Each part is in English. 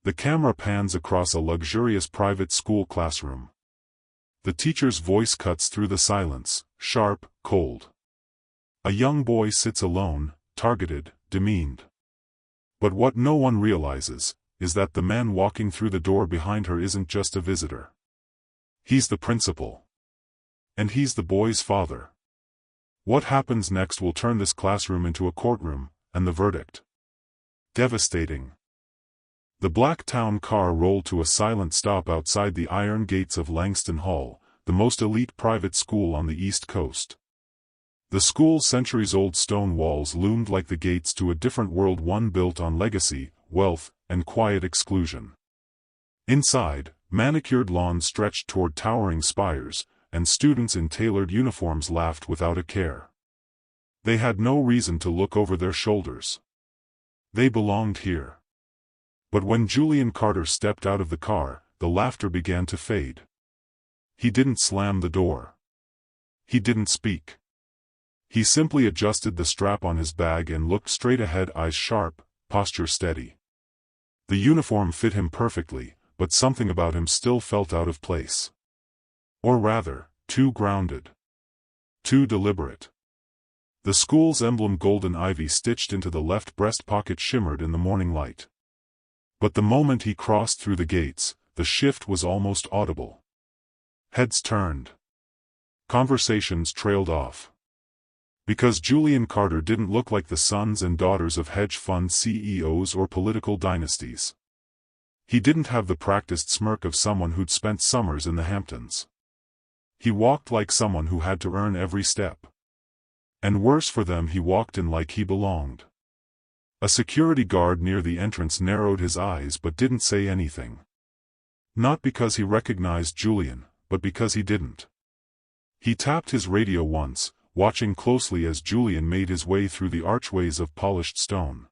The camera pans across a luxurious private school classroom. The teacher's voice cuts through the silence, sharp, cold. A young boy sits alone, targeted, demeaned. But what no one realizes is that the man walking through the door behind her isn't just a visitor. He's the principal. And he's the boy's father. What happens next will turn this classroom into a courtroom, and the verdict. Devastating. The black town car rolled to a silent stop outside the iron gates of Langston Hall, the most elite private school on the East Coast. The school's centuries-old stone walls loomed like the gates to a different world, one built on legacy, wealth, and quiet exclusion. Inside, manicured lawns stretched toward towering spires, and students in tailored uniforms laughed without a care. They had no reason to look over their shoulders. They belonged here. But when Julian Carter stepped out of the car, the laughter began to fade. He didn't slam the door. He didn't speak. He simply adjusted the strap on his bag and looked straight ahead, eyes sharp, posture steady. The uniform fit him perfectly, but something about him still felt out of place. Or rather, too grounded. Too deliberate. The school's emblem, golden ivy stitched into the left breast pocket, shimmered in the morning light. But the moment he crossed through the gates, the shift was almost audible. Heads turned. Conversations trailed off. Because Julian Carter didn't look like the sons and daughters of hedge fund CEOs or political dynasties. He didn't have the practiced smirk of someone who'd spent summers in the Hamptons. He walked like someone who had to earn every step. And worse for them, he walked in like he belonged. A security guard near the entrance narrowed his eyes but didn't say anything. Not because he recognized Julian, but because he didn't. He tapped his radio once, watching closely as Julian made his way through the archways of polished stone.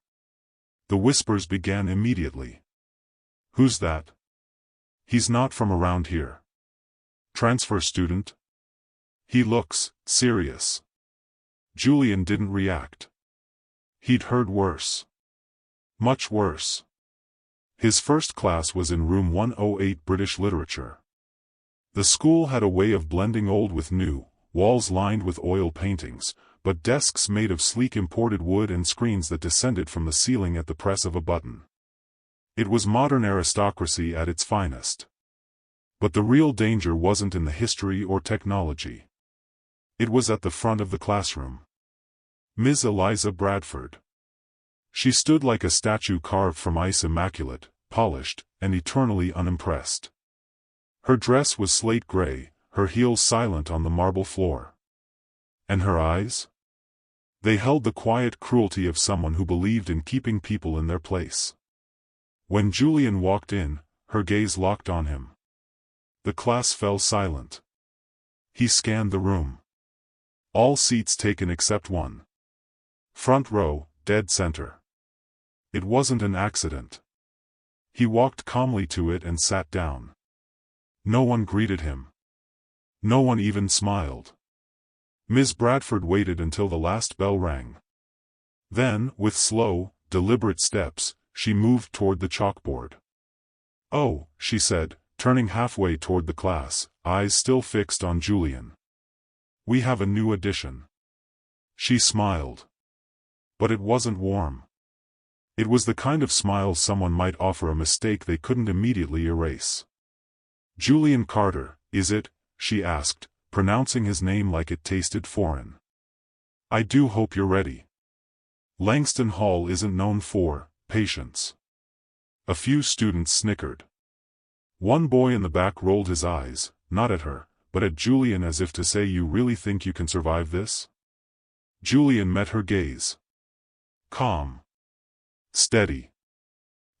The whispers began immediately. "Who's that? He's not from around here. Transfer student? He looks serious." Julian didn't react. He'd heard worse. Much worse. His first class was in room 108, British literature. The school had a way of blending old with new, walls lined with oil paintings, but desks made of sleek imported wood and screens that descended from the ceiling at the press of a button. It was modern aristocracy at its finest. But the real danger wasn't in the history or technology. It was at the front of the classroom. Ms. Eliza Bradford. She stood like a statue carved from ice, immaculate, polished, and eternally unimpressed. Her dress was slate gray, her heels silent on the marble floor. And her eyes? They held the quiet cruelty of someone who believed in keeping people in their place. When Julian walked in, her gaze locked on him. The class fell silent. He scanned the room. All seats taken except one. Front row, dead center. It wasn't an accident. He walked calmly to it and sat down. No one greeted him. No one even smiled. Ms. Bradford waited until the last bell rang. Then, with slow, deliberate steps, she moved toward the chalkboard. "Oh," she said, turning halfway toward the class, eyes still fixed on Julian. "We have a new addition." She smiled. But it wasn't warm. It was the kind of smile someone might offer a mistake they couldn't immediately erase. "Julian Carter, is it?" she asked, pronouncing his name like it tasted foreign. "I do hope you're ready. Langston Hall isn't known for patience." A few students snickered. One boy in the back rolled his eyes, not at her, but at Julian, as if to say, "You really think you can survive this?" Julian met her gaze. Calm. Steady.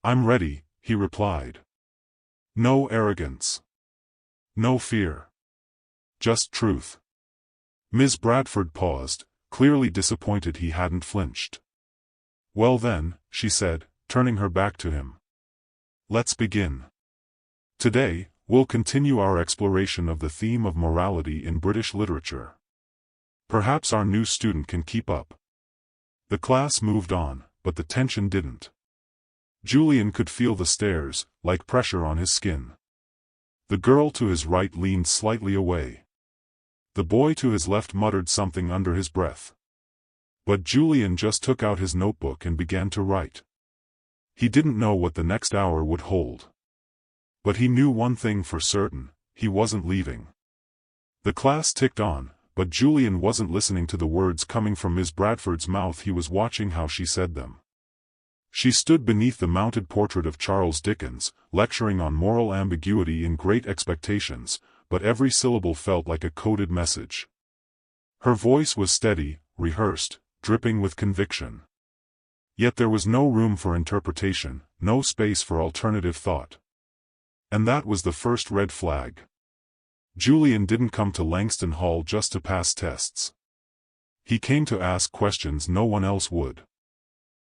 "I'm ready," he replied. No arrogance. No fear. Just truth. Ms. Bradford paused, clearly disappointed he hadn't flinched. "Well then," she said, turning her back to him. "Let's begin. Today, we'll continue our exploration of the theme of morality in British literature. Perhaps our new student can keep up." The class moved on, but the tension didn't. Julian could feel the stares, like pressure on his skin. The girl to his right leaned slightly away. The boy to his left muttered something under his breath. But Julian just took out his notebook and began to write. He didn't know what the next hour would hold. But he knew one thing for certain: he wasn't leaving. The class ticked on, but Julian wasn't listening to the words coming from Miss Bradford's mouth. He was watching how she said them. She stood beneath the mounted portrait of Charles Dickens, lecturing on moral ambiguity in Great Expectations, but every syllable felt like a coded message. Her voice was steady, rehearsed, dripping with conviction. Yet there was no room for interpretation, no space for alternative thought. And that was the first red flag. Julian didn't come to Langston Hall just to pass tests. He came to ask questions no one else would.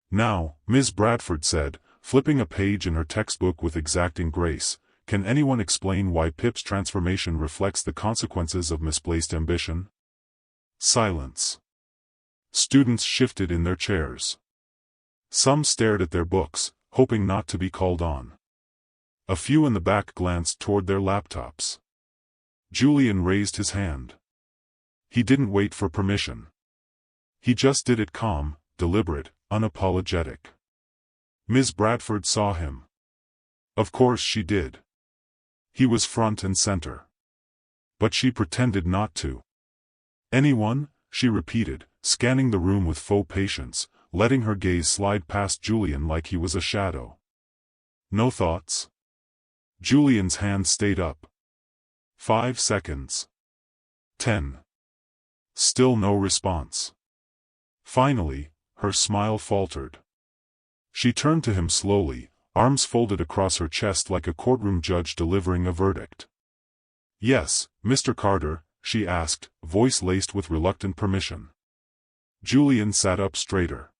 "Now," Ms. Bradford said, flipping a page in her textbook with exacting grace, "can anyone explain why Pip's transformation reflects the consequences of misplaced ambition?" Silence. Students shifted in their chairs. Some stared at their books, hoping not to be called on. A few in the back glanced toward their laptops. Julian raised his hand. He didn't wait for permission. He just did it, calm, deliberate, unapologetic. Ms. Bradford saw him. Of course she did. He was front and center. But she pretended not to. "Anyone?" she repeated, scanning the room with faux patience, letting her gaze slide past Julian like he was a shadow. "No thoughts?" Julian's hand stayed up. 5 seconds. 10. Still no response. Finally, her smile faltered. She turned to him slowly, arms folded across her chest like a courtroom judge delivering a verdict. "Yes, Mr. Carter?" she asked, voice laced with reluctant permission. Julian sat up straighter.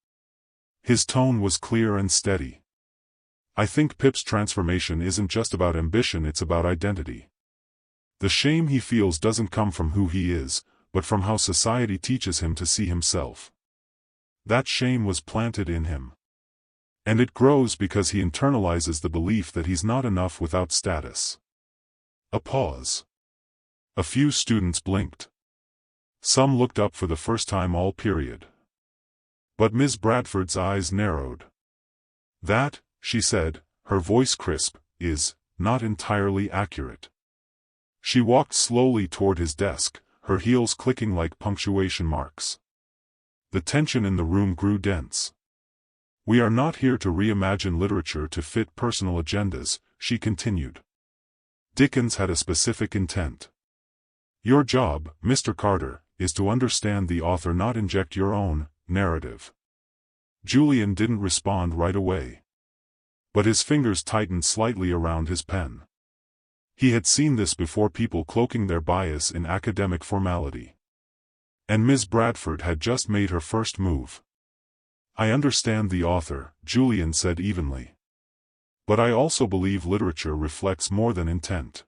His tone was clear and steady. "I think Pip's transformation isn't just about ambition, it's about identity. The shame he feels doesn't come from who he is, but from how society teaches him to see himself. That shame was planted in him. And it grows because he internalizes the belief that he's not enough without status." A pause. A few students blinked. Some looked up for the first time all period. But Ms. Bradford's eyes narrowed. "That," she said, her voice crisp, "is not entirely accurate." She walked slowly toward his desk, her heels clicking like punctuation marks. The tension in the room grew dense. "We are not here to reimagine literature to fit personal agendas," she continued. "Dickens had a specific intent. Your job, Mr. Carter, is to understand the author, not inject your own narrative." Julian didn't respond right away. But his fingers tightened slightly around his pen. He had seen this before, people cloaking their bias in academic formality. And Ms. Bradford had just made her first move. "I understand the author," Julian said evenly. "But I also believe literature reflects more than intent.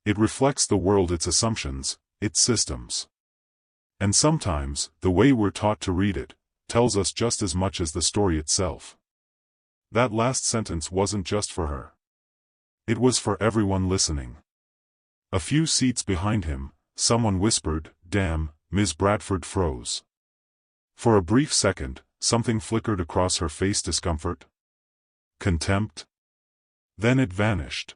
It reflects the world, its assumptions, its systems. And sometimes, the way we're taught to read it, tells us just as much as the story itself." That last sentence wasn't just for her. It was for everyone listening. A few seats behind him, someone whispered, "Damn." Ms. Bradford froze. For a brief second, something flickered across her face: discomfort? Contempt? Then it vanished.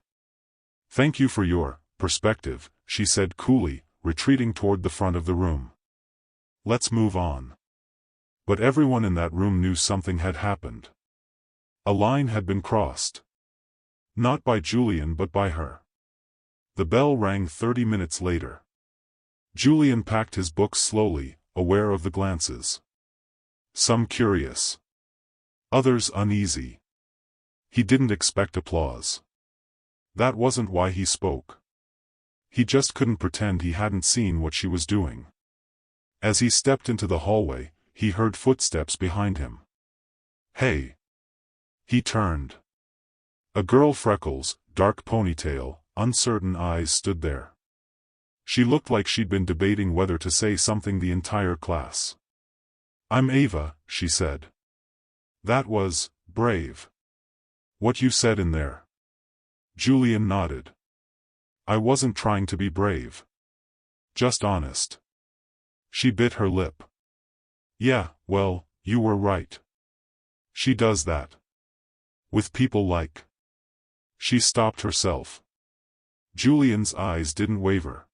"Thank you for your perspective," she said coolly, retreating toward the front of the room. "Let's move on." But everyone in that room knew something had happened. A line had been crossed. Not by Julian but by her. The bell rang 30 minutes later. Julian packed his books slowly, aware of the glances. Some curious. Others uneasy. He didn't expect applause. That wasn't why he spoke. He just couldn't pretend he hadn't seen what she was doing. As he stepped into the hallway, he heard footsteps behind him. "Hey!" He turned. A girl, freckles, dark ponytail, uncertain eyes, stood there. She looked like she'd been debating whether to say something the entire class. "I'm Ava," she said. That was brave. What you said in there. Julian nodded. I wasn't trying to be brave. Just honest. She bit her lip. Yeah, well, you were right. She does that. With people like. She stopped herself. Julian's eyes didn't waver.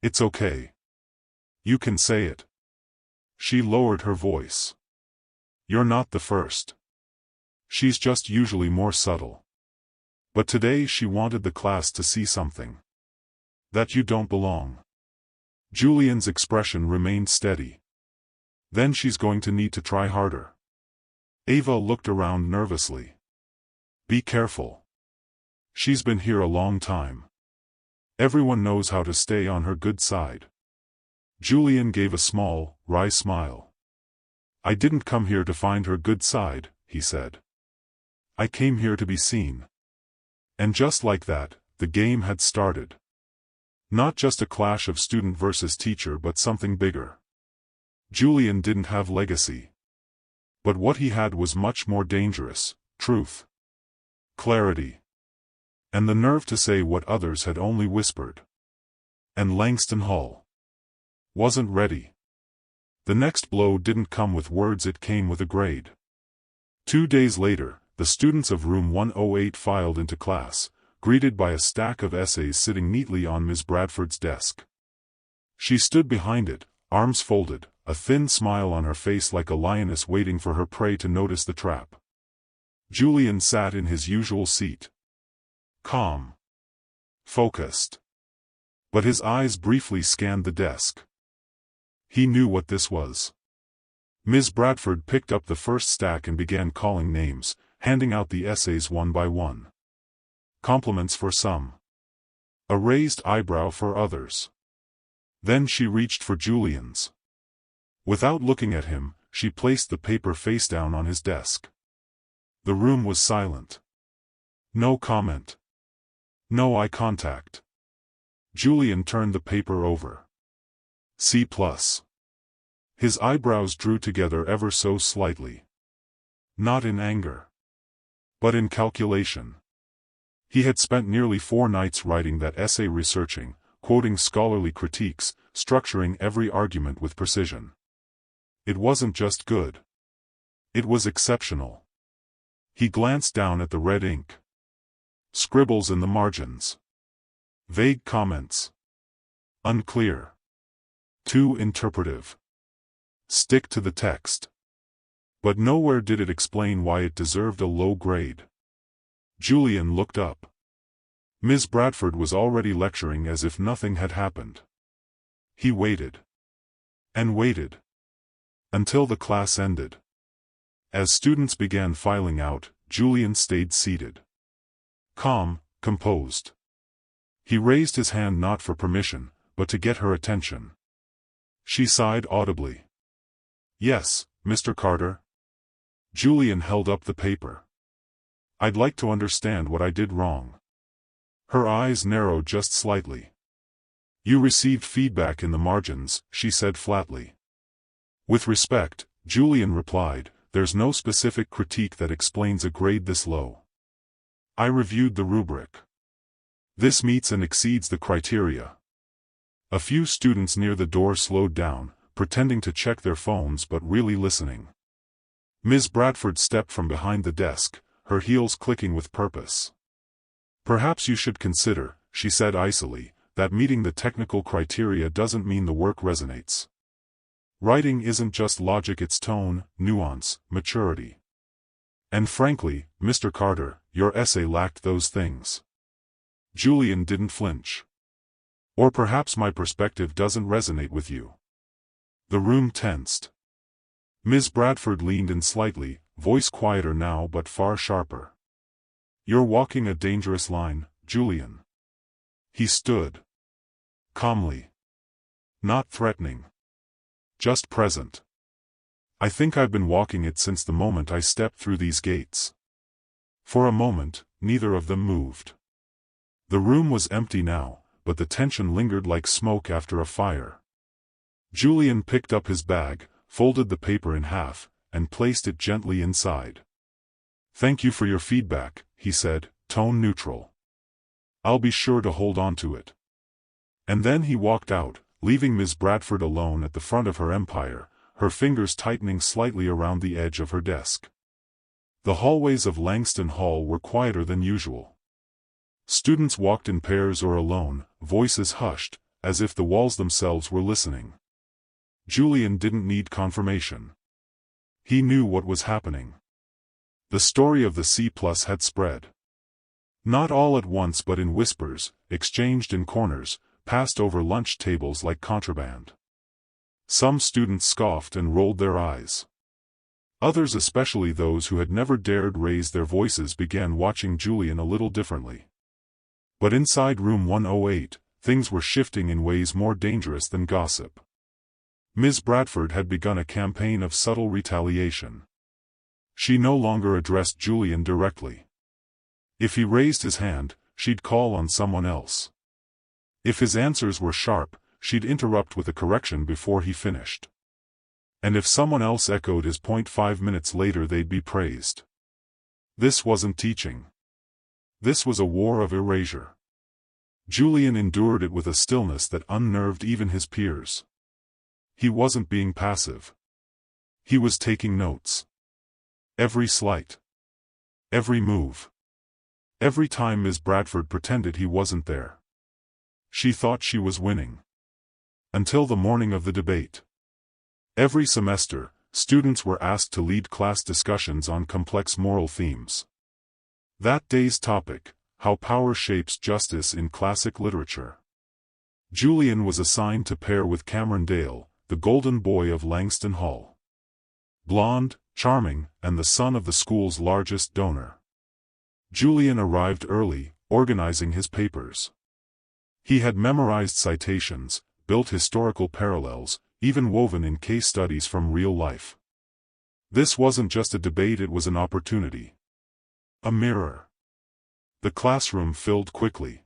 It's okay. You can say it. She lowered her voice. You're not the first. She's just usually more subtle. But today she wanted the class to see something. That you don't belong. Julian's expression remained steady. Then she's going to need to try harder. Ava looked around nervously. Be careful. She's been here a long time. Everyone knows how to stay on her good side. Julian gave a small, wry smile. I didn't come here to find her good side, he said. I came here to be seen. And just like that, the game had started. Not just a clash of student versus teacher but something bigger. Julian didn't have legacy. But what he had was much more dangerous: truth, clarity, and the nerve to say what others had only whispered. And Langston Hall wasn't ready. The next blow didn't come with words, it came with a grade. 2 days later, the students of room 108 filed into class, greeted by a stack of essays sitting neatly on Ms. Bradford's desk. She stood behind it, arms folded, a thin smile on her face like a lioness waiting for her prey to notice the trap. Julian sat in his usual seat. Calm. Focused. But his eyes briefly scanned the desk. He knew what this was. Ms. Bradford picked up the first stack and began calling names, handing out the essays one by one. Compliments for some. A raised eyebrow for others. Then she reached for Julian's. Without looking at him, she placed the paper face down on his desk. The room was silent. No comment. No eye contact. Julian turned the paper over. C+. His eyebrows drew together ever so slightly. Not in anger, but in calculation. He had spent nearly 4 nights writing that essay, researching, quoting scholarly critiques, structuring every argument with precision. It wasn't just good. It was exceptional. He glanced down at the red ink. Scribbles in the margins. Vague comments. Unclear. Too interpretive. Stick to the text. But nowhere did it explain why it deserved a low grade. Julian looked up. Ms. Bradford was already lecturing as if nothing had happened. He waited. And waited. Until the class ended. As students began filing out, Julian stayed seated. Calm, composed. He raised his hand not for permission, but to get her attention. She sighed audibly. Yes, Mr. Carter. Julian held up the paper. I'd like to understand what I did wrong. Her eyes narrowed just slightly. You received feedback in the margins, she said flatly. With respect, Julian replied, there's no specific critique that explains a grade this low. I reviewed the rubric. This meets and exceeds the criteria. A few students near the door slowed down, pretending to check their phones but really listening. Ms. Bradford stepped from behind the desk, her heels clicking with purpose. Perhaps you should consider, she said icily, that meeting the technical criteria doesn't mean the work resonates. Writing isn't just logic, it's tone, nuance, maturity. And frankly, Mr. Carter, your essay lacked those things. Julian didn't flinch. Or perhaps my perspective doesn't resonate with you. The room tensed. Ms. Bradford leaned in slightly, voice quieter now but far sharper. You're walking a dangerous line, Julian. He stood. Calmly. Not threatening. Just present. I think I've been walking it since the moment I stepped through these gates. For a moment, neither of them moved. The room was empty now, but the tension lingered like smoke after a fire. Julian picked up his bag, folded the paper in half, and placed it gently inside. "Thank you for your feedback," he said, tone neutral. "I'll be sure to hold on to it." And then he walked out, leaving Ms. Bradford alone at the front of her empire, her fingers tightening slightly around the edge of her desk. The hallways of Langston Hall were quieter than usual. Students walked in pairs or alone, voices hushed, as if the walls themselves were listening. Julian didn't need confirmation. He knew what was happening. The story of the C+ had spread. Not all at once but in whispers, exchanged in corners, passed over lunch tables like contraband. Some students scoffed and rolled their eyes. Others, especially those who had never dared raise their voices, began watching Julian a little differently. But inside room 108, things were shifting in ways more dangerous than gossip. Ms. Bradford had begun a campaign of subtle retaliation. She no longer addressed Julian directly. If he raised his hand, she'd call on someone else. If his answers were sharp, she'd interrupt with a correction before he finished. And if someone else echoed his point 5 minutes later, they'd be praised. This wasn't teaching. This was a war of erasure. Julian endured it with a stillness that unnerved even his peers. He wasn't being passive. He was taking notes. Every slight. Every move. Every time Ms. Bradford pretended he wasn't there. She thought she was winning. Until the morning of the debate. Every semester, students were asked to lead class discussions on complex moral themes. That day's topic, how power shapes justice in classic literature. Julian was assigned to pair with Cameron Dale, the golden boy of Langston Hall. Blonde, charming, and the son of the school's largest donor. Julian arrived early, organizing his papers. He had memorized citations, built historical parallels, even woven in case studies from real life. This wasn't just a debate, it was an opportunity. A mirror. The classroom filled quickly.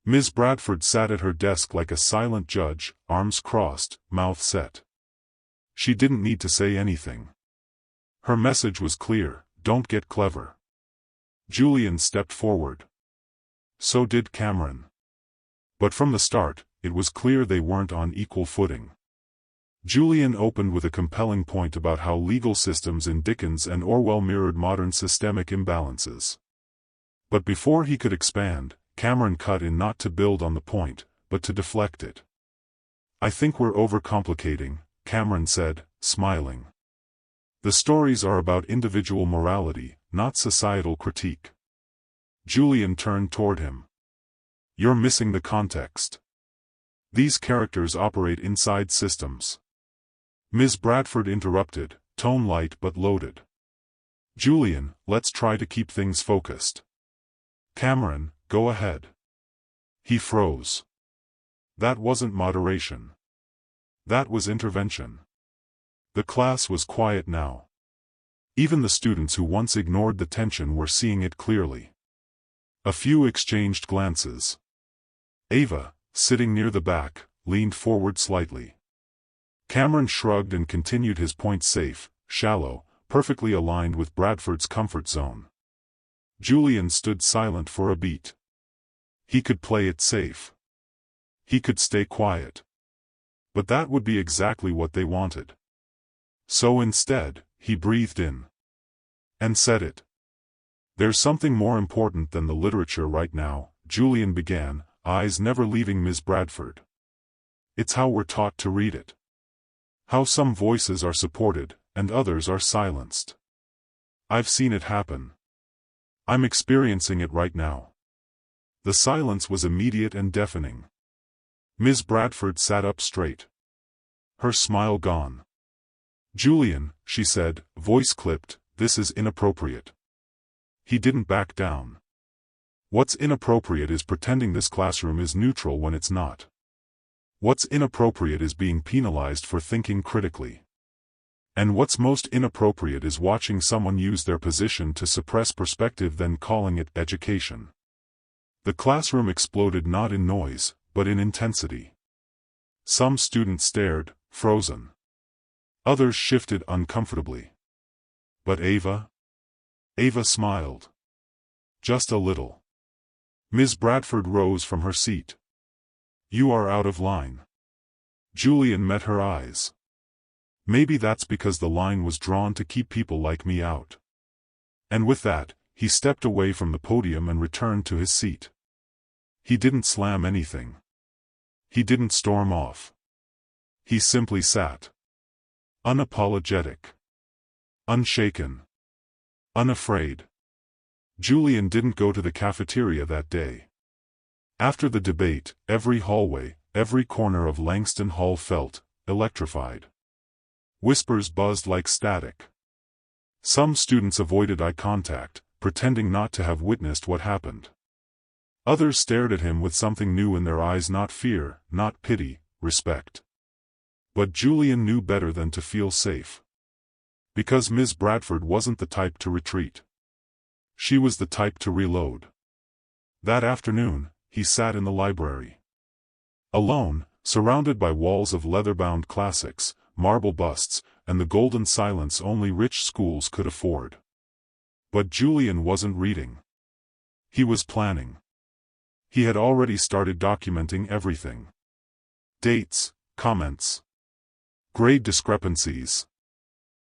Ms. Bradford sat at her desk like a silent judge, arms crossed, mouth set. She didn't need to say anything. Her message was clear: don't get clever. Julian stepped forward. So did Cameron. But from the start, it was clear they weren't on equal footing. Julian opened with a compelling point about how legal systems in Dickens and Orwell mirrored modern systemic imbalances. But before he could expand, Cameron cut in, not to build on the point, but to deflect it. "I think we're overcomplicating," Cameron said, smiling. "The stories are about individual morality, not societal critique." Julian turned toward him. "You're missing the context. These characters operate inside systems." Ms. Bradford interrupted, tone light but loaded. "Julian, let's try to keep things focused." "Cameron, go ahead." He froze. That wasn't moderation. That was intervention. The class was quiet now. Even the students who once ignored the tension were seeing it clearly. A few exchanged glances. Ava, sitting near the back, leaned forward slightly. Cameron shrugged and continued his point, safe, shallow, perfectly aligned with Bradford's comfort zone. Julian stood silent for a beat. He could play it safe. He could stay quiet. But that would be exactly what they wanted. So instead, he breathed in. And said it. "There's something more important than the literature right now," Julian began, eyes never leaving Ms. Bradford. "It's how we're taught to read it. How some voices are supported, and others are silenced. I've seen it happen. I'm experiencing it right now." The silence was immediate and deafening. Ms. Bradford sat up straight. Her smile gone. "Julian," she said, voice clipped, "this is inappropriate." He didn't back down. What's inappropriate is pretending this classroom is neutral when it's not. What's inappropriate is being penalized for thinking critically. And what's most inappropriate is watching someone use their position to suppress perspective, then calling it education. The classroom exploded, not in noise, but in intensity. Some students stared, frozen. Others shifted uncomfortably. But Ava? Ava smiled. Just a little. Ms. Bradford rose from her seat. You are out of line. Julian met her eyes. Maybe that's because the line was drawn to keep people like me out. And with that, he stepped away from the podium and returned to his seat. He didn't slam anything. He didn't storm off. He simply sat. Unapologetic. Unshaken. Unafraid. Julian didn't go to the cafeteria that day. After the debate, every hallway, every corner of Langston Hall felt electrified. Whispers buzzed like static. Some students avoided eye contact, pretending not to have witnessed what happened. Others stared at him with something new in their eyes, not fear, not pity, respect. But Julian knew better than to feel safe. Because Ms. Bradford wasn't the type to retreat. She was the type to reload. That afternoon, he sat in the library. Alone, surrounded by walls of leather-bound classics, marble busts, and the golden silence only rich schools could afford. But Julian wasn't reading. He was planning. He had already started documenting everything. Dates, comments, grade discrepancies,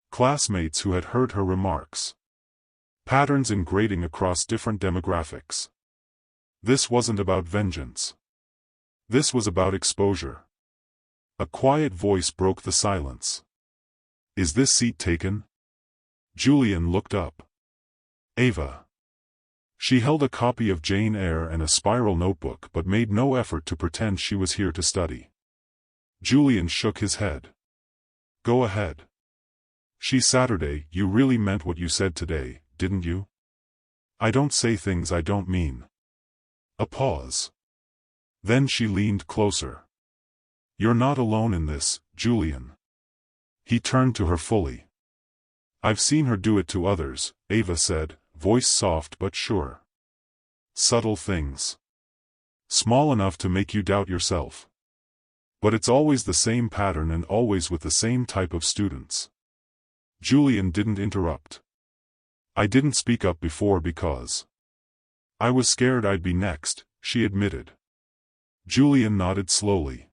classmates who had heard her remarks, patterns in grading across different demographics. This wasn't about vengeance. This was about exposure. A quiet voice broke the silence. Is this seat taken? Julian looked up. Ava. She held a copy of Jane Eyre and a spiral notebook but made no effort to pretend she was here to study. Julian shook his head. Go ahead. Saturday, you really meant what you said today, didn't you? I don't say things I don't mean. A pause. Then she leaned closer. You're not alone in this, Julian. He turned to her fully. I've seen her do it to others, Ava said, voice soft but sure. Subtle things. Small enough to make you doubt yourself. But it's always the same pattern and always with the same type of students. Julian didn't interrupt. I didn't speak up before because I was scared I'd be next, she admitted. Julian nodded slowly.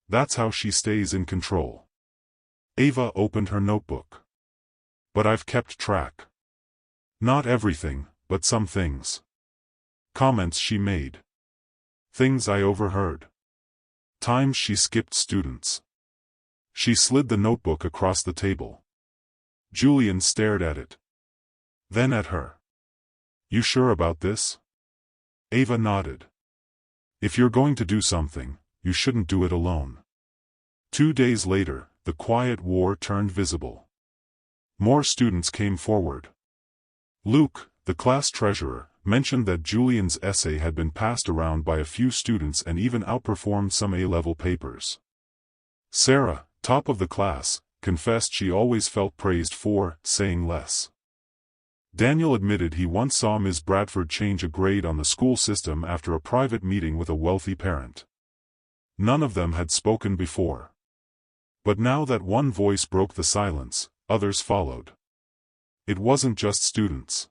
That's how she stays in control. Ava opened her notebook. But I've kept track. Not everything, but some things. Comments she made. Things I overheard. Times she skipped students. She slid the notebook across the table. Julian stared at it. Then at her. You sure about this? Ava nodded. If you're going to do something, you shouldn't do it alone. 2 days later, the quiet war turned visible. More students came forward. Luke, the class treasurer, mentioned that Julian's essay had been passed around by a few students and even outperformed some A-level papers. Sarah, top of the class, confessed she always felt praised for saying less. Daniel admitted he once saw Ms. Bradford change a grade on the school system after a private meeting with a wealthy parent. None of them had spoken before. But now that one voice broke the silence, others followed. It wasn't just students.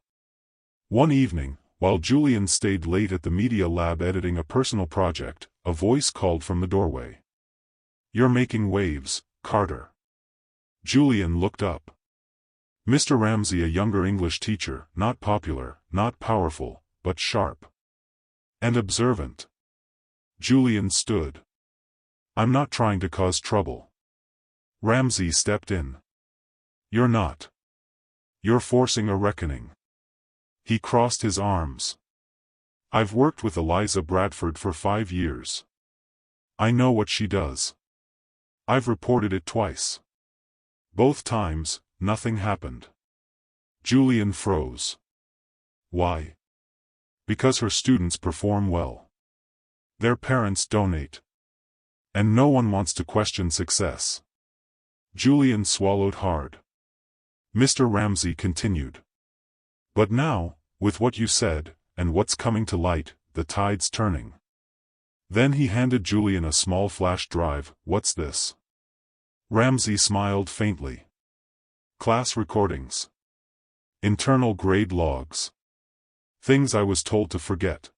One evening, while Julian stayed late at the media lab editing a personal project, a voice called from the doorway. You're making waves, Carter. Julian looked up. Mr. Ramsey, a younger English teacher, not popular, not powerful, but sharp. And observant. Julian stood. I'm not trying to cause trouble. Ramsey stepped in. You're not. You're forcing a reckoning. He crossed his arms. I've worked with Eliza Bradford for 5 years. I know what she does. I've reported it twice. Both times, nothing happened. Julian froze. Why? Because her students perform well. Their parents donate. And no one wants to question success. Julian swallowed hard. Mr. Ramsey continued. But now, with what you said, and what's coming to light, the tide's turning. Then he handed Julian a small flash drive. What's this? Ramsey smiled faintly. Class recordings. Internal grade logs. Things I was told to forget.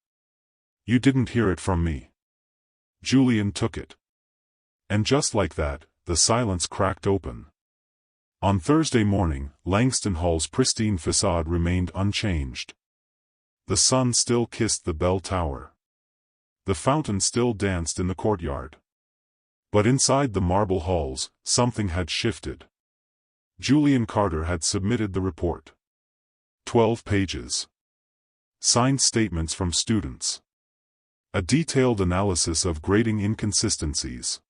You didn't hear it from me. Julian took it. And just like that, the silence cracked open. On Thursday morning, Langston Hall's pristine facade remained unchanged. The sun still kissed the bell tower. The fountain still danced in the courtyard. But inside the marble halls, something had shifted. Julian Carter had submitted the report. 12 pages. Signed statements from students. A detailed analysis of grading inconsistencies.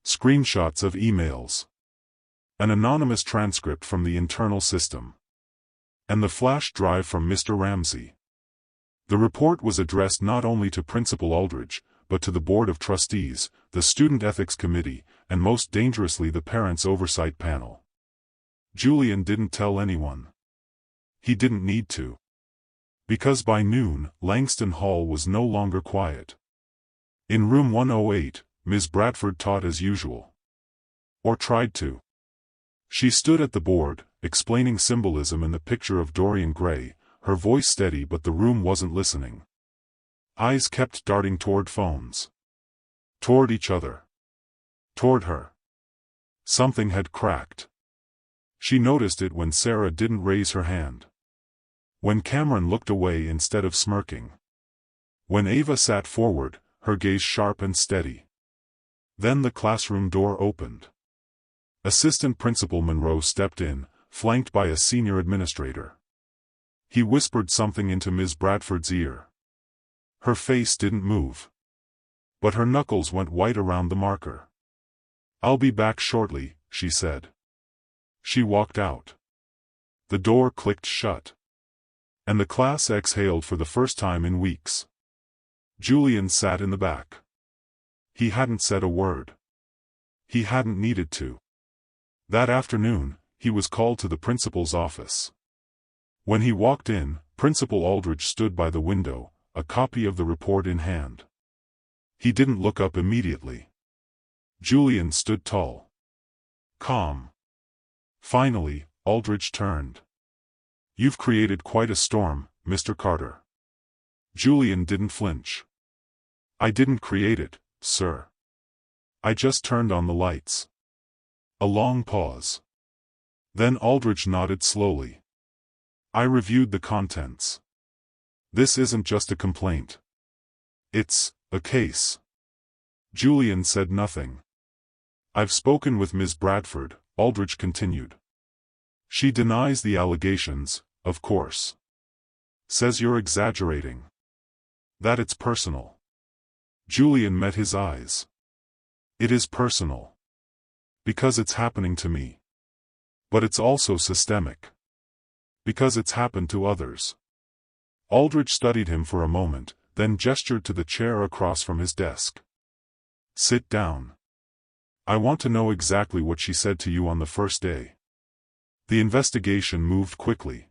Screenshots of emails. An anonymous transcript from the internal system. And the flash drive from Mr. Ramsey. The report was addressed not only to Principal Aldridge, but to the Board of Trustees, the Student Ethics Committee, and most dangerously the Parents' Oversight Panel. Julian didn't tell anyone. He didn't need to. Because by noon, Langston Hall was no longer quiet. In room 108, Ms. Bradford taught as usual. Or tried to. She stood at the board, explaining symbolism in the picture of Dorian Gray, her voice steady but the room wasn't listening. Eyes kept darting toward phones. Toward each other. Toward her. Something had cracked. She noticed it when Sarah didn't raise her hand. When Cameron looked away instead of smirking. When Ava sat forward, her gaze sharp and steady. Then the classroom door opened. Assistant Principal Monroe stepped in, flanked by a senior administrator. He whispered something into Ms. Bradford's ear. Her face didn't move. But her knuckles went white around the marker. "I'll be back shortly," she said. She walked out. The door clicked shut. And the class exhaled for the first time in weeks. Julian sat in the back. He hadn't said a word. He hadn't needed to. That afternoon, he was called to the principal's office. When he walked in, Principal Aldridge stood by the window, a copy of the report in hand. He didn't look up immediately. Julian stood tall. Calm. Finally, Aldridge turned. "You've created quite a storm, Mr. Carter." Julian didn't flinch. "I didn't create it, sir. I just turned on the lights." A long pause. Then Aldridge nodded slowly. "I reviewed the contents. This isn't just a complaint. It's a case." Julian said nothing. "I've spoken with Ms. Bradford," Aldridge continued. "She denies the allegations, of course. Says you're exaggerating. That it's personal." Julian met his eyes. "It is personal. Because it's happening to me. But it's also systemic. Because it's happened to others." Aldridge studied him for a moment, then gestured to the chair across from his desk. "Sit down. I want to know exactly what she said to you on the first day." The investigation moved quickly.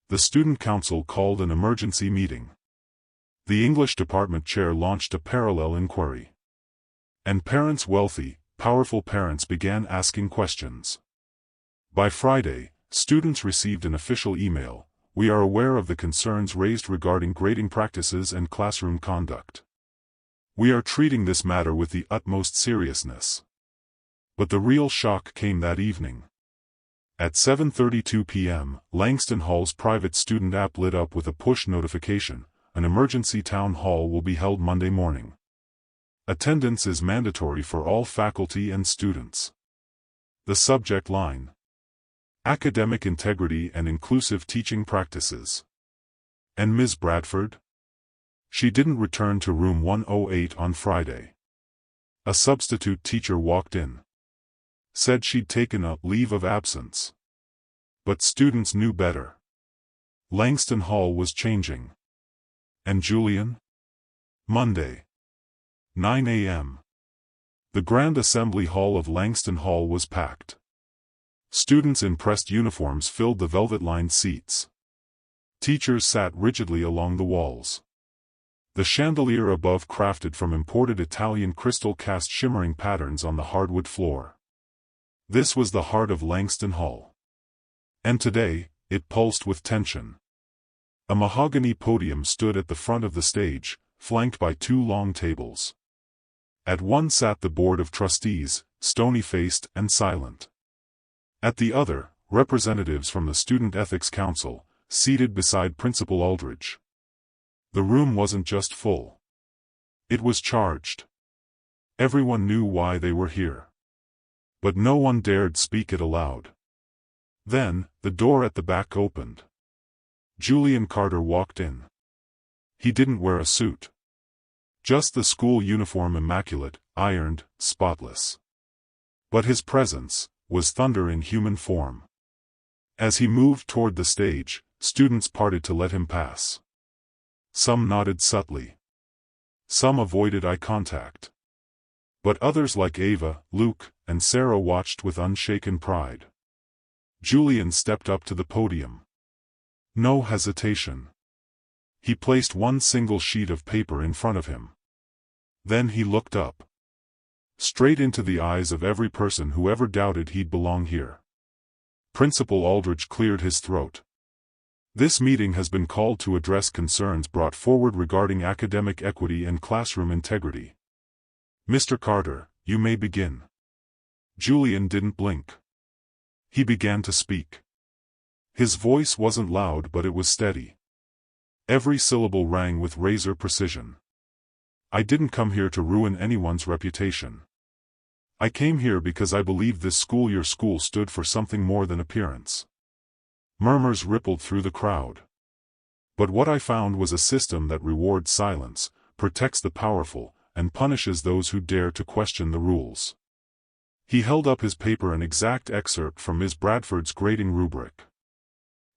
The student council called an emergency meeting. The English department chair launched a parallel inquiry. And parents, wealthy, powerful parents, began asking questions. By Friday, students received an official email. "We are aware of the concerns raised regarding grading practices and classroom conduct. We are treating this matter with the utmost seriousness." But the real shock came that evening. At 7:32 p.m., Langston Hall's private student app lit up with a push notification: "An emergency town hall will be held Monday morning. Attendance is mandatory for all faculty and students." The subject line: Academic Integrity and Inclusive Teaching Practices. And Ms. Bradford? She didn't return to room 108 on Friday. A substitute teacher walked in. Said she'd taken a leave of absence. But students knew better. Langston Hall was changing. And Julian? Monday. 9 a.m. The Grand Assembly Hall of Langston Hall was packed. Students in pressed uniforms filled the velvet-lined seats. Teachers sat rigidly along the walls. The chandelier above crafted from imported Italian crystal cast shimmering patterns on the hardwood floor. This was the heart of Langston Hall. And today, it pulsed with tension. A mahogany podium stood at the front of the stage, flanked by two long tables. At one sat the board of trustees, stony-faced and silent. At the other, representatives from the Student Ethics Council, seated beside Principal Aldridge. The room wasn't just full. It was charged. Everyone knew why they were here. But no one dared speak it aloud. Then, the door at the back opened. Julian Carter walked in. He didn't wear a suit. Just the school uniform, immaculate, ironed, spotless. But his presence was thunder in human form. As he moved toward the stage, students parted to let him pass. Some nodded subtly. Some avoided eye contact. But others like Ava, Luke, and Sarah watched with unshaken pride. Julian stepped up to the podium. No hesitation. He placed one single sheet of paper in front of him. Then he looked up. Straight into the eyes of every person who ever doubted he'd belong here. Principal Aldridge cleared his throat. This meeting has been called to address concerns brought forward regarding academic equity and classroom integrity. Mr. Carter, you may begin. Julian didn't blink. He began to speak. His voice wasn't loud, but it was steady. Every syllable rang with razor precision. I didn't come here to ruin anyone's reputation. I came here because I believe this school, your school, stood for something more than appearance. Murmurs rippled through the crowd. But what I found was a system that rewards silence, protects the powerful, and punishes those who dare to question the rules. He held up his paper, an exact excerpt from Ms. Bradford's grading rubric.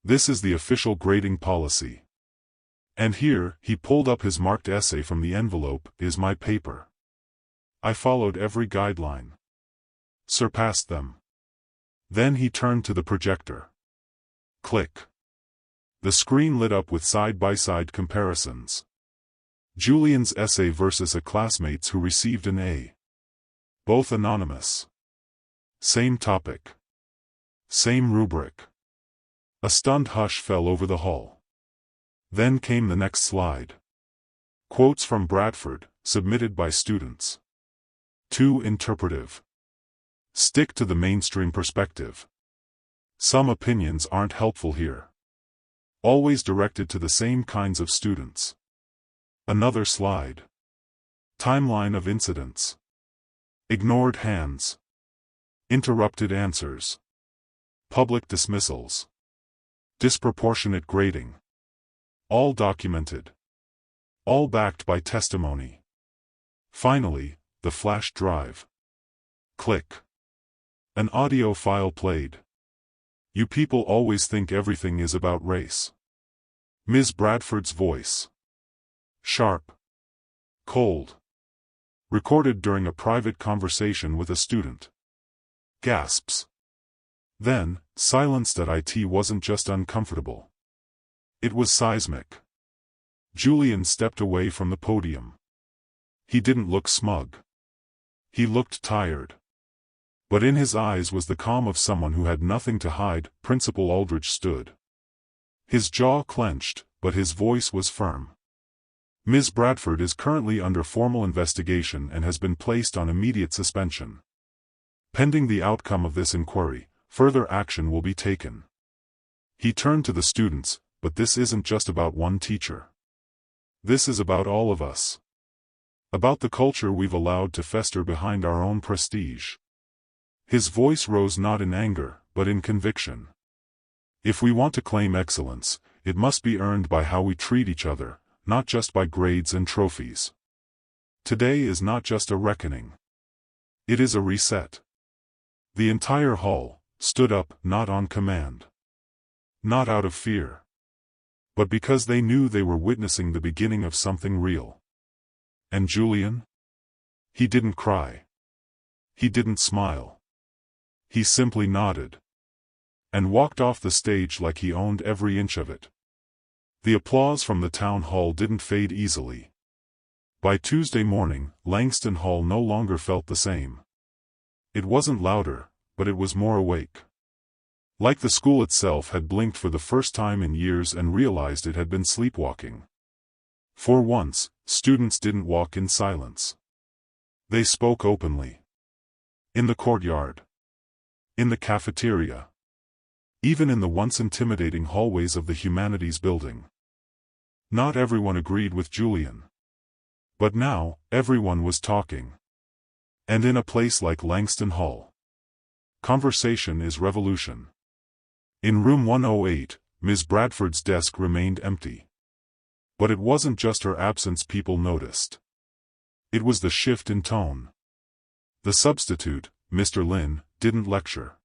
This is the official grading policy. And here, he pulled up his marked essay from the envelope, is my paper. I followed every guideline. Surpassed them. Then he turned to the projector. Click. The screen lit up with side-by-side comparisons. Julian's essay versus a classmate's who received an A. Both anonymous. Same topic. Same rubric. A stunned hush fell over the hall. Then came the next slide. Quotes from Bradford, submitted by students. Too interpretive. Stick to the mainstream perspective. Some opinions aren't helpful here. Always directed to the same kinds of students. Another slide. Timeline of incidents. Ignored hands. Interrupted answers. Public dismissals. Disproportionate grading. All documented. All backed by testimony. Finally, the flash drive. Click. An audio file played. You people always think everything is about race. Ms. Bradford's voice. Sharp. Cold. Recorded during a private conversation with a student. Gasps. Then, silence. That it wasn't just uncomfortable. It was seismic. Julian stepped away from the podium. He didn't look smug. He looked tired. But in his eyes was the calm of someone who had nothing to hide. Principal Aldridge stood. His jaw clenched, but his voice was firm. Ms. Bradford is currently under formal investigation and has been placed on immediate suspension. Pending the outcome of this inquiry, further action will be taken. He turned to the students, but this isn't just about one teacher. This is about all of us. About the culture we've allowed to fester behind our own prestige. His voice rose not in anger, but in conviction. If we want to claim excellence, it must be earned by how we treat each other, not just by grades and trophies. Today is not just a reckoning. It is a reset. The entire hall stood up, not on command. Not out of fear. But because they knew they were witnessing the beginning of something real. And Julian? He didn't cry. He didn't smile. He simply nodded. And walked off the stage like he owned every inch of it. The applause from the town hall didn't fade easily. By Tuesday morning, Langston Hall no longer felt the same. It wasn't louder, but it was more awake. Like the school itself had blinked for the first time in years and realized it had been sleepwalking. For once, students didn't walk in silence. They spoke openly. In the courtyard. In the cafeteria. Even in the once intimidating hallways of the Humanities building. Not everyone agreed with Julian. But now, everyone was talking. And in a place like Langston Hall. Conversation is revolution. In room 108, Ms. Bradford's desk remained empty. But it wasn't just her absence people noticed. It was the shift in tone. The substitute, Mr. Lin, didn't lecture.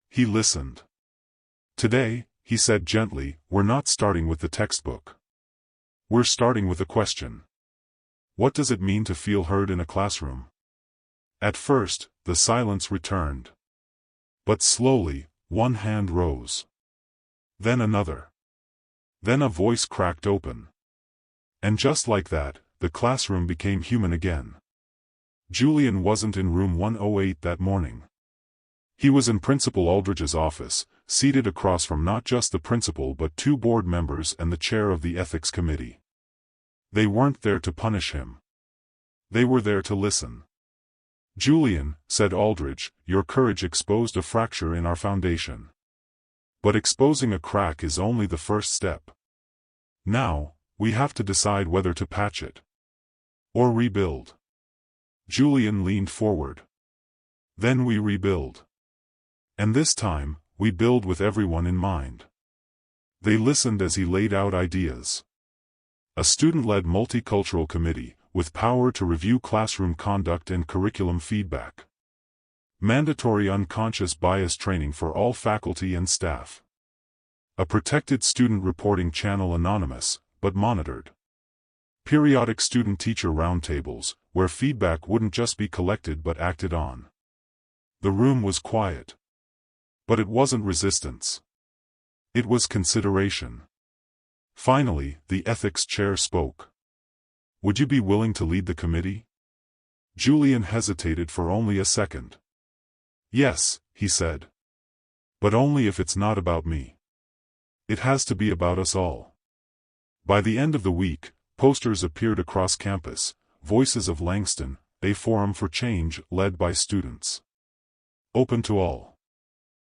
He listened. Today, he said gently, we're not starting with the textbook. We're starting with a question. What does it mean to feel heard in a classroom? At first, the silence returned. But slowly, one hand rose. Then another. Then a voice cracked open. And just like that, the classroom became human again. Julian wasn't in room 108 that morning. He was in Principal Aldridge's office, seated across from not just the principal but 2 board members and the chair of the ethics committee. They weren't there to punish him. They were there to listen. Julian, said Aldridge, your courage exposed a fracture in our foundation. But exposing a crack is only the first step. Now, we have to decide whether to patch it. Or rebuild. Julian leaned forward. Then we rebuild. And this time, we build with everyone in mind. They listened as he laid out ideas. A student-led multicultural committee, with power to review classroom conduct and curriculum feedback. Mandatory unconscious bias training for all faculty and staff. A protected student reporting channel anonymous, but monitored. Periodic student-teacher roundtables, where feedback wouldn't just be collected but acted on. The room was quiet. But it wasn't resistance. It was consideration. Finally, the ethics chair spoke. Would you be willing to lead the committee? Julian hesitated for only a second. Yes, he said. But only if it's not about me. It has to be about us all. By the end of the week, posters appeared across campus, Voices of Langston, a forum for change led by students. Open to all.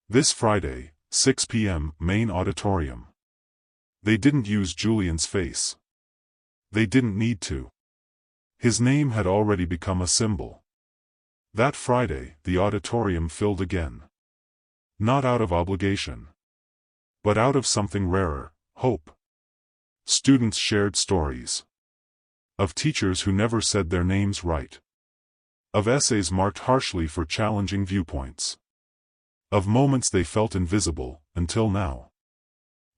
This Friday, 6 p.m., main auditorium. They didn't use Julian's face. They didn't need to. His name had already become a symbol. That Friday, the auditorium filled again. Not out of obligation. But out of something rarer, hope. Students shared stories. Of teachers who never said their names right. Of essays marked harshly for challenging viewpoints. Of moments they felt invisible, until now.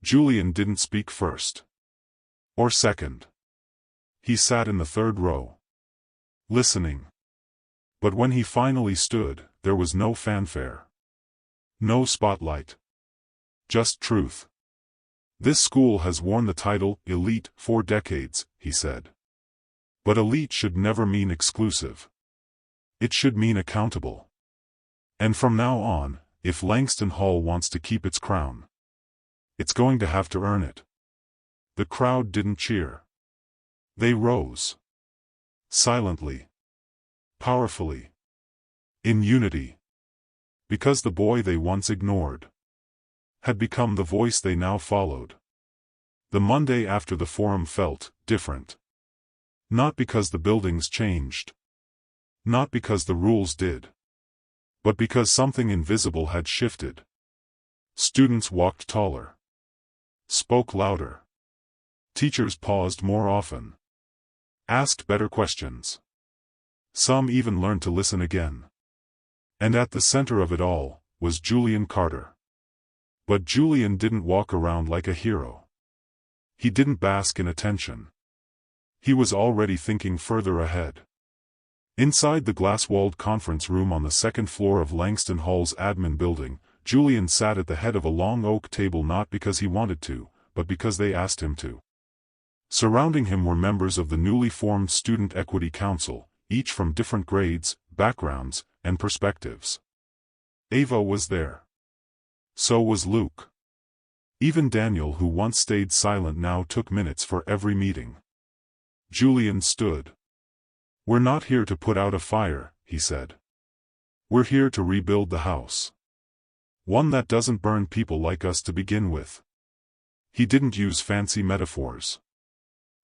Julian didn't speak first. Or second. He sat in the 3rd row. Listening. But when he finally stood, there was no fanfare. No spotlight. Just truth. This school has worn the title, elite, for decades, he said. But elite should never mean exclusive. It should mean accountable. And from now on, if Langston Hall wants to keep its crown, it's going to have to earn it. The crowd didn't cheer. They rose. Silently. Powerfully. In unity. Because the boy they once ignored had become the voice they now followed. The Monday after the forum felt different. Not because the buildings changed. Not because the rules did. But because something invisible had shifted. Students walked taller. Spoke louder. Teachers paused more often. Asked better questions. Some even learned to listen again. And at the center of it all, was Julian Carter. But Julian didn't walk around like a hero. He didn't bask in attention. He was already thinking further ahead. Inside the glass-walled conference room on the 2nd floor of Langston Hall's admin building, Julian sat at the head of a long oak table not because he wanted to, but because they asked him to. Surrounding him were members of the newly formed Student Equity Council, each from different grades, backgrounds, and perspectives. Ava was there. So was Luke. Even Daniel, who once stayed silent, now took minutes for every meeting. Julian stood. "We're not here to put out a fire," he said. "We're here to rebuild the house. One that doesn't burn people like us to begin with." He didn't use fancy metaphors.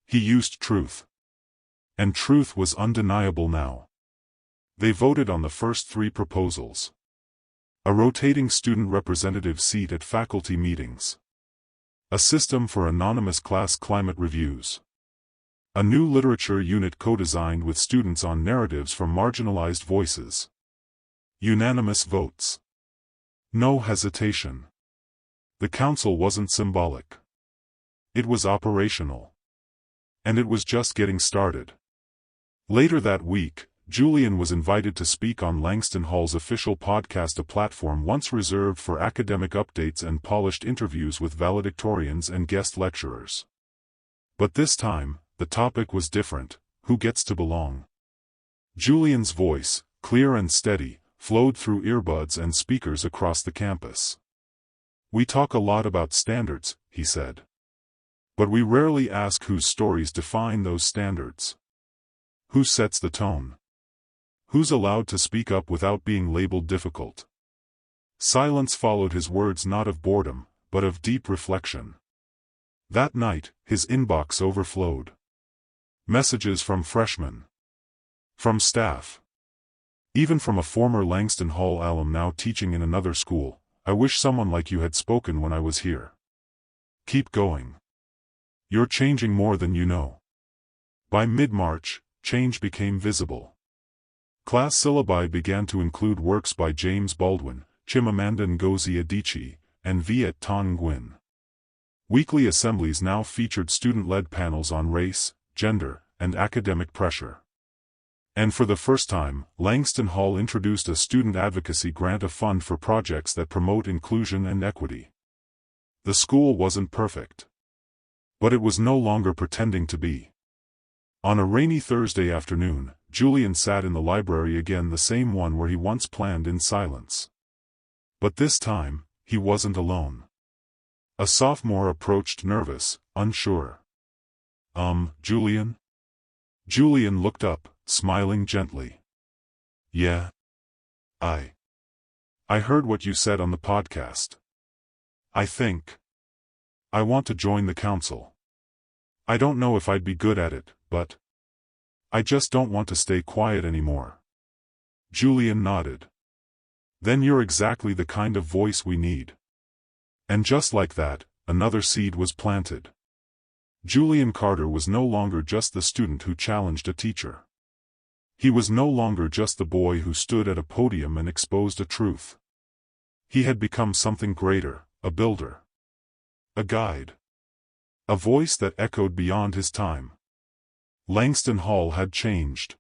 He used truth. And truth was undeniable now. They voted on the first 3 proposals. A rotating student representative seat at faculty meetings. A system for anonymous class climate reviews. A new literature unit co-designed with students on narratives from marginalized voices. Unanimous votes. No hesitation. The council wasn't symbolic. It was operational. And it was just getting started. Later that week, Julian was invited to speak on Langston Hall's official podcast, a platform once reserved for academic updates and polished interviews with valedictorians and guest lecturers. But this time, the topic was different: who gets to belong? Julian's voice, clear and steady, flowed through earbuds and speakers across the campus. "We talk a lot about standards," he said. "But we rarely ask whose stories define those standards. Who sets the tone? Who's allowed to speak up without being labeled difficult?" Silence followed his words, not of boredom, but of deep reflection. That night, his inbox overflowed. Messages from freshmen. From staff. Even from a former Langston Hall alum now teaching in another school. "I wish someone like you had spoken when I was here. Keep going. You're changing more than you know." By mid-March, change became visible. Class syllabi began to include works by James Baldwin, Chimamanda Ngozi Adichie, and Viet Thanh Nguyen. Weekly assemblies now featured student-led panels on race, gender, and academic pressure. And for the first time, Langston Hall introduced a student advocacy grant, a fund for projects that promote inclusion and equity. The school wasn't perfect. But it was no longer pretending to be. On a rainy Thursday afternoon, Julian sat in the library again, the same one where he once planned in silence. But this time, he wasn't alone. A sophomore approached, nervous, unsure. Julian?" Julian looked up, smiling gently. "Yeah. I heard what you said on the podcast. I think I want to join the council. I don't know if I'd be good at it, but I just don't want to stay quiet anymore." Julian nodded. "Then you're exactly the kind of voice we need." And just like that, another seed was planted. Julian Carter was no longer just the student who challenged a teacher. He was no longer just the boy who stood at a podium and exposed a truth. He had become something greater, a builder. A guide. A voice that echoed beyond his time. Langston Hall had changed.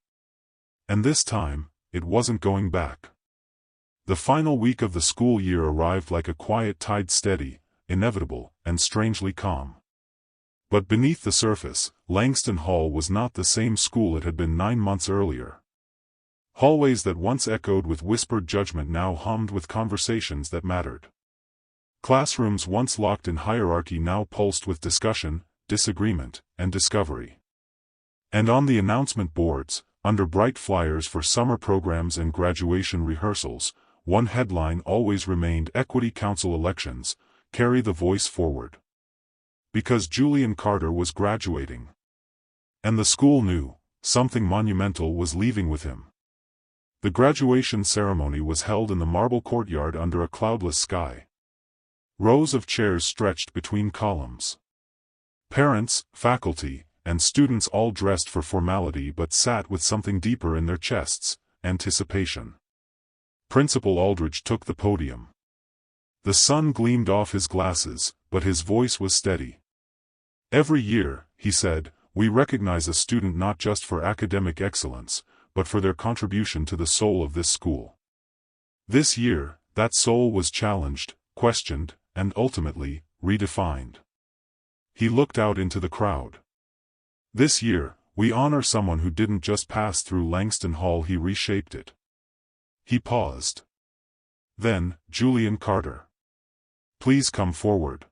And this time, it wasn't going back. The final week of the school year arrived like a quiet tide, steady, inevitable, and strangely calm. But beneath the surface, Langston Hall was not the same school it had been 9 months earlier. Hallways that once echoed with whispered judgment now hummed with conversations that mattered. Classrooms once locked in hierarchy now pulsed with discussion, disagreement, and discovery. And on the announcement boards, under bright flyers for summer programs and graduation rehearsals, one headline always remained: Equity Council Elections, Carry the Voice Forward. Because Julian Carter was graduating. And the school knew, something monumental was leaving with him. The graduation ceremony was held in the marble courtyard under a cloudless sky. Rows of chairs stretched between columns. Parents, faculty, and students all dressed for formality but sat with something deeper in their chests: anticipation. Principal Aldridge took the podium. The sun gleamed off his glasses, but his voice was steady. "Every year," he said, "we recognize a student not just for academic excellence, but for their contribution to the soul of this school. This year, that soul was challenged, questioned, and ultimately, redefined." He looked out into the crowd. "This year, we honor someone who didn't just pass through Langston Hall, he reshaped it." He paused. Then, Julian Carter. Please come forward.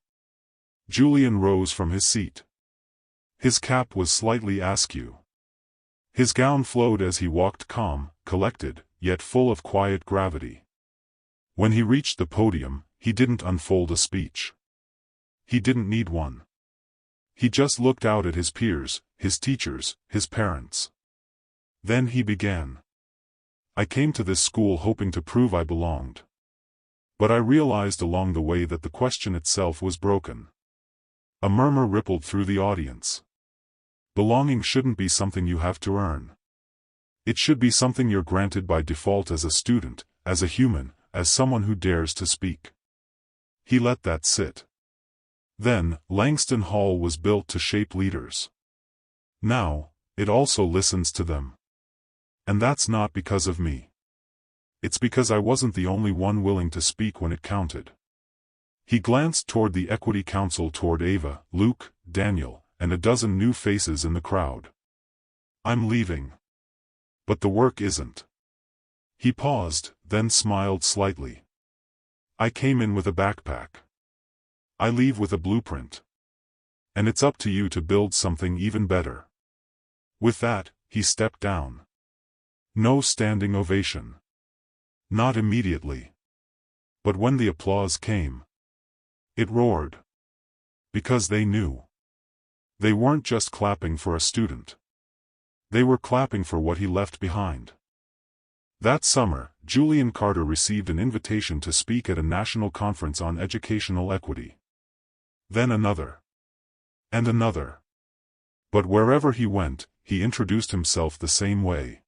Julian rose from his seat. His cap was slightly askew. His gown flowed as he walked, calm, collected, yet full of quiet gravity. When he reached the podium, he didn't unfold a speech. He didn't need one. He just looked out at his peers, his teachers, his parents. Then he began. I came to this school hoping to prove I belonged. But I realized along the way that the question itself was broken. A murmur rippled through the audience. Belonging shouldn't be something you have to earn. It should be something you're granted by default as a student, as a human, as someone who dares to speak. He let that sit. Then, Langston Hall was built to shape leaders. Now, it also listens to them. And that's not because of me. It's because I wasn't the only one willing to speak when it counted. He glanced toward the Equity Council, toward Ava, Luke, Daniel, and a dozen new faces in the crowd. I'm leaving. But the work isn't. He paused, then smiled slightly. I came in with a backpack. I leave with a blueprint. And it's up to you to build something even better. With that, he stepped down. No standing ovation. Not immediately. But when the applause came, it roared. Because they knew. They weren't just clapping for a student. They were clapping for what he left behind. That summer, Julian Carter received an invitation to speak at a national conference on educational equity. Then another. And another. But wherever he went, he introduced himself the same way.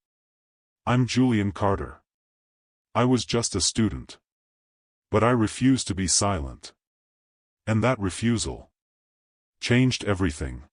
I'm Julian Carter. I was just a student. But I refused to be silent. And that refusal changed everything.